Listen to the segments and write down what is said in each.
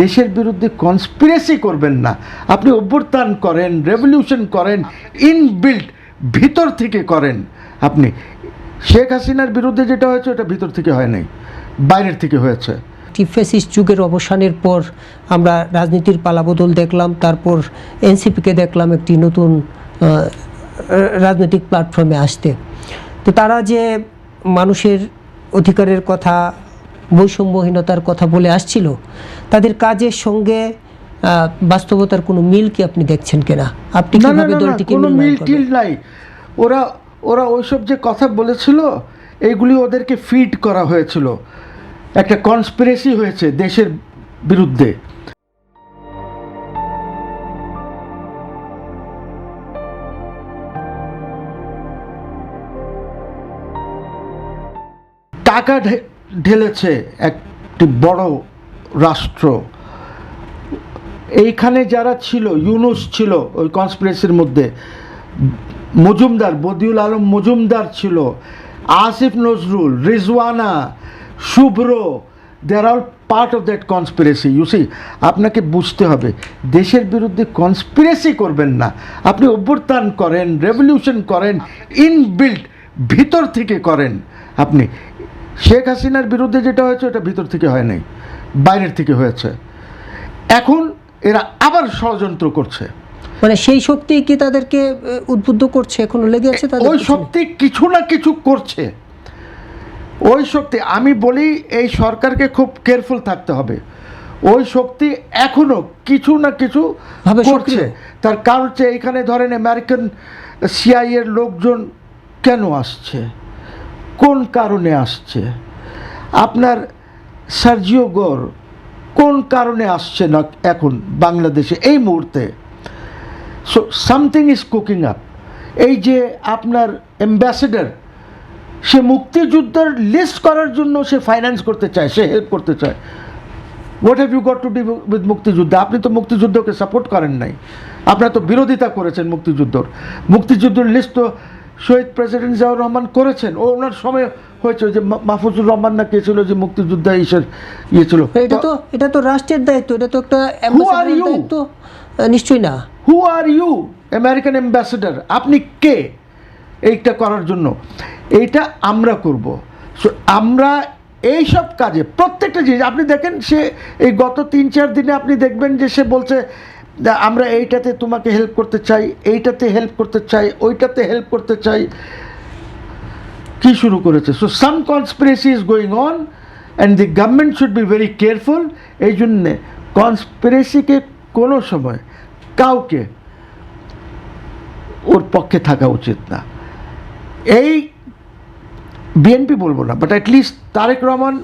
দেশের বিরুদ্ধে কনস্পিরেসি করবেন না। আপনি অভ্যুত্থান করেন, রেভলিউশন করেন, ইনবিল্ট ভিতর থেকে করেন। আপনি শেখ হাসিনার বিরুদ্ধে যেটা হয়েছে ওটা ভিতর থেকে হয় নাই, বাইরের থেকে হয়েছে। ফ্যাসিস্ট যুগের অবসানের পর আমরা রাজনীতির পালাবদল দেখলাম, তারপর এনসিপিকে দেখলাম একটি নতুন রাজনৈতিক প্ল্যাটফর্মে আসতে। তো তারা যে মানুষের অধিকারের কথা, বৈষম্যহীনতার কথা বলে আসছিল, তাদের কাজের সঙ্গে বাস্তবতার কোনো মিল কি আপনি দেখছেন কিনা? আপনি কিভাবে দলটিকে কোনো মিল টিল নাই। ওরা ওইসব যে কথা বলেছিল এইগুলি ওদেরকে ফিড করা হয়েছিল, একটা কনস্পিরেসি হয়েছে দেশের বিরুদ্ধে। টাকা ঢেলেছে একটি বড় রাষ্ট্র। এইখানে যারা ছিল, ইউনুস ছিল ওই কনস্পিরেসির মধ্যে, মজুমদার, বদিউল আলম মজুমদার ছিল, Asif Nazrul, Rizwana, Shubhra, they are all part of that conspiracy. You see, আপনাকে বুঝতে হবে দেশের বিরুদ্ধে কনস্পিরেসি করবেন না। আপনি অভ্যুত্থান করেন, রেভলিউশন করেন, ইনবিল্ট ভিতর থেকে করেন। আপনি শেখ হাসিনার বিরুদ্ধে যেটা হয়েছে ওটা ভিতর থেকে হয় নাই, বাইরের থেকে হয়েছে। এখন এরা আবার ষড়যন্ত্র করছে। মানে সেই শক্তি কি তাদেরকে উদ্বুদ্ধ করছে, এখনো লেগে আছে তাদের? ওই শক্তি কিছু না কিছু করছে। ওই শক্তি, আমি বলি এই সরকারকে খুব কেয়ারফুল থাকতে হবে। ওই শক্তি এখনো কিছু না কিছু করছে। তার কারণ হচ্ছে এখানে ধরেন আমেরিকান সিআইএর লোকজন কেন আসছে, কোন কারণে আসছে? আপনার সার্জিও গোর কোন কারণে আসছে না এখন বাংলাদেশে এই মুহূর্তে? So something is cooking up. এই যে আপনার অ্যাম্বাসেডার, সে মুক্তিযুদ্ধের লিস্ট করার জন্য সে ফাইন্যান্স করতে চায়, সে হেল্প করতে চায়। What have you got to do with মুক্তিযুদ্ধ? আপনি তো মুক্তিযুদ্ধকে সাপোর্ট করেন নাই, আপনারা তো বিরোধিতা করেছেন মুক্তিযুদ্ধের লিস্ট তো শহীদ প্রেসিডেন্ট জিয়াউর রহমান করেছেন। ওনার সময় হয়েছে যে মাহফুজুর রহমান না কে ছিল যে মুক্তিযুদ্ধ ইয়ে ছিল। এটা তো রাষ্ট্রের দায়িত্ব, এটা তো একটা দায়িত্ব নিশ্চয়ই না। হু আর ইউ আমেরিকান অ্যাম্বাসেডার? আপনি কে এইটা করার জন্য? এইটা আমরা করব। সো আমরা এইসব কাজে প্রত্যেকটা জিনিস আপনি দেখেন, সে এই গত 3-4 দিনে আপনি দেখবেন যে সে বলছে আমরা এইটাতে তোমাকে হেল্প করতে চাই, এইটাতে হেল্প করতে চাই, ওইটাতে হেল্প করতে চাই। কি শুরু করেছে? So some conspiracy is going on and the government should be very careful. এই জন্যে কনস্পিরেসিকে কোনো সময় কাউকে ওর পক্ষে থাকা উচিত না। এই বিএনপি বলবো না, বাট অ্যাটলিস্ট তারেক রহমান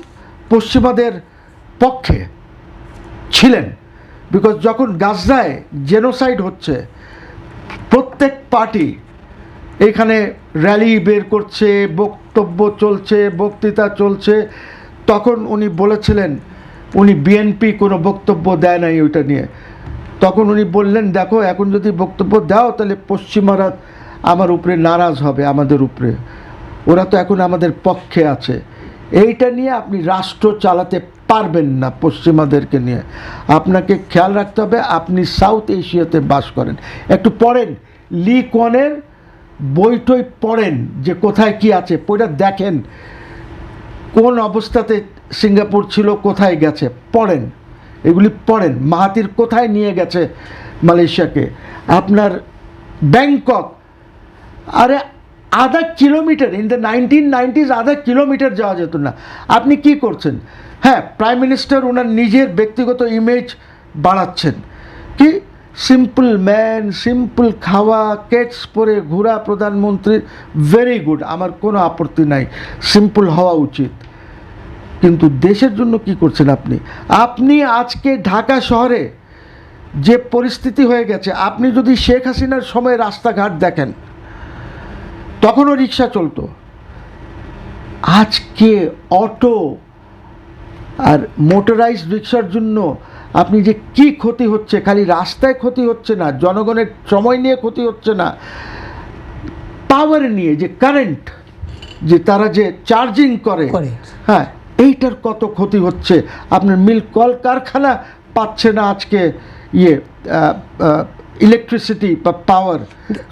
পশ্চিমাদের পক্ষে ছিলেন। বিকজ যখন গাজায় জেনোসাইড হচ্ছে, প্রত্যেক পার্টি এখানে র্যালি বের করছে, বক্তব্য চলছে, বক্তৃতা চলছে, তখন উনি বলেছিলেন, উনি বিএনপি কোনো বক্তব্য দেয় নাই ওইটা নিয়ে। তখন উনি বললেন, দেখো এখন যদি বক্তব্য দাও তাহলে পশ্চিমারা আমার উপরে নারাজ হবে, আমাদের উপরে, ওরা তো এখন আমাদের পক্ষে আছে। এইটা নিয়ে আপনি রাষ্ট্র চালাতে পারবেন না পশ্চিমাদেরকে নিয়ে। আপনাকে খেয়াল রাখতে হবে আপনি সাউথ এশিয়াতে বাস করেন। একটু পড়েন, লি কোয়ানের বইটই পড়েন যে কোথায় কি আছে, বইটা দেখেন কোন অবস্থাতে সিঙ্গাপুর ছিল, কোথায় গেছে, পড়েন, এগুলি পড়েন। মাহাতির কোথায় নিয়ে গেছে মালয়েশিয়াকে। আপনার ব্যাংকক, আরে আধা কিলোমিটার, ইন দ্য 1990s আধা কিলোমিটার যাওয়া যেত না। আপনি কি করছেন? হ্যাঁ, প্রাইম মিনিস্টার ওনার নিজের ব্যক্তিগত ইমেজ বাড়াচ্ছেন, কি সিম্পল ম্যান, সিম্পল খাওয়া, কেটস পরে ঘোরা প্রধানমন্ত্রী, ভেরি গুড, আমার কোনো আপত্তি নাই, সিম্পল হওয়া উচিত। কিন্তু দেশের জন্য কি করছেন আপনি? আপনি আজকে ঢাকা শহরে যে পরিস্থিতি হয়ে গেছে, আপনি যদি শেখ হাসিনার সময় রাস্তাঘাট দেখেন, তখনও রিক্সা চলতো, আজকে অটো আর মোটরাইজড রিক্সার জন্য আপনি যে কি ক্ষতি হচ্ছে, খালি রাস্তায় ক্ষতি হচ্ছে না, জনগণের সময় নিয়ে ক্ষতি হচ্ছে না, পাওয়ার নিয়ে, যে কারেন্ট যে তারা যে চার্জিং করে, হ্যাঁ, এইটার কত ক্ষতি হচ্ছে। আপনার মিল কল কারখানা পাচ্ছে না আজকে ইয়ে ইলেকট্রিসিটি বা পাওয়ার।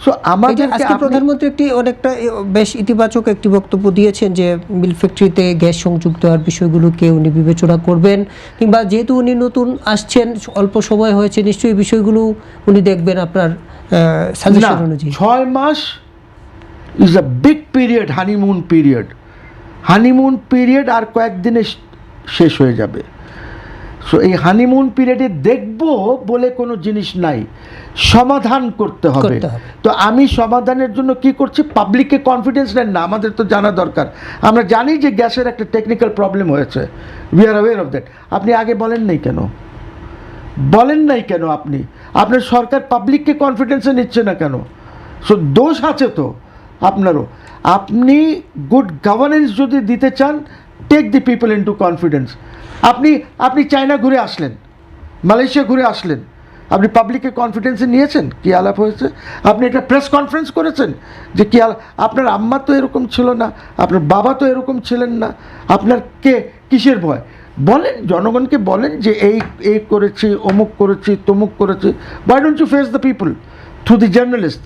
সো এই যে আমাদেরকে আজকে প্রধানমন্ত্রী একটি অনেকটা বেশ ইতিবাচক একটি বক্তব্য দিয়েছেন যে মিল ফ্যাক্টরিতে গ্যাস সংযোগ দেওয়ার বিষয়গুলোকে উনি বিবেচনা করবেন, কিংবা যেহেতু উনি নতুন আসছেন, অল্প সময় হয়েছে, নিশ্চয়ই এই বিষয়গুলো উনি দেখবেন আপনার সাজেশন অনুযায়ী। 6 মাস is a big period, honeymoon period আর কয়েকদিনে শেষ হয়ে যাবে। সো এই হানিমুন পিরিয়ডে দেখব বলে কোনো জিনিস নাই, সমাধান করতে হবে। তো আমি সমাধানের জন্য কি করছি, পাবলিককে কনফিডেন্স নেন না, আমাদের তো জানা দরকার। আমরা জানি যে গ্যাসের একটা টেকনিক্যাল প্রবলেম হয়েছে, we are aware of that. আপনি আগে বলেন নাই কেন আপনি? আপনার সরকার পাবলিককে কনফিডেন্সে নিচ্ছে না কেন? সো দোষ আছে তো আপনারও। আপনি গুড গভর্নেন্স যদি দিতে চান, take the people into confidence. আপনি চায়না ঘুরে আসলেন, মালয়েশিয়া ঘুরে আসলেন, আপনি পাবলিককে কনফিডেন্সে নিয়েছেন? কি আলাপ হয়েছে? আপনি একটা প্রেস কনফারেন্স করেছেন যে কি আপনার আম্মা তো এরকম ছিল না, আপনার বাবা তো এরকম ছিলেন না, আপনার কিসের ভয়? বলেন, জনগণকে বলেন যে এই করেছি, অমুক করেছি, তমুক করেছি। Why don't you face the people through the journalist?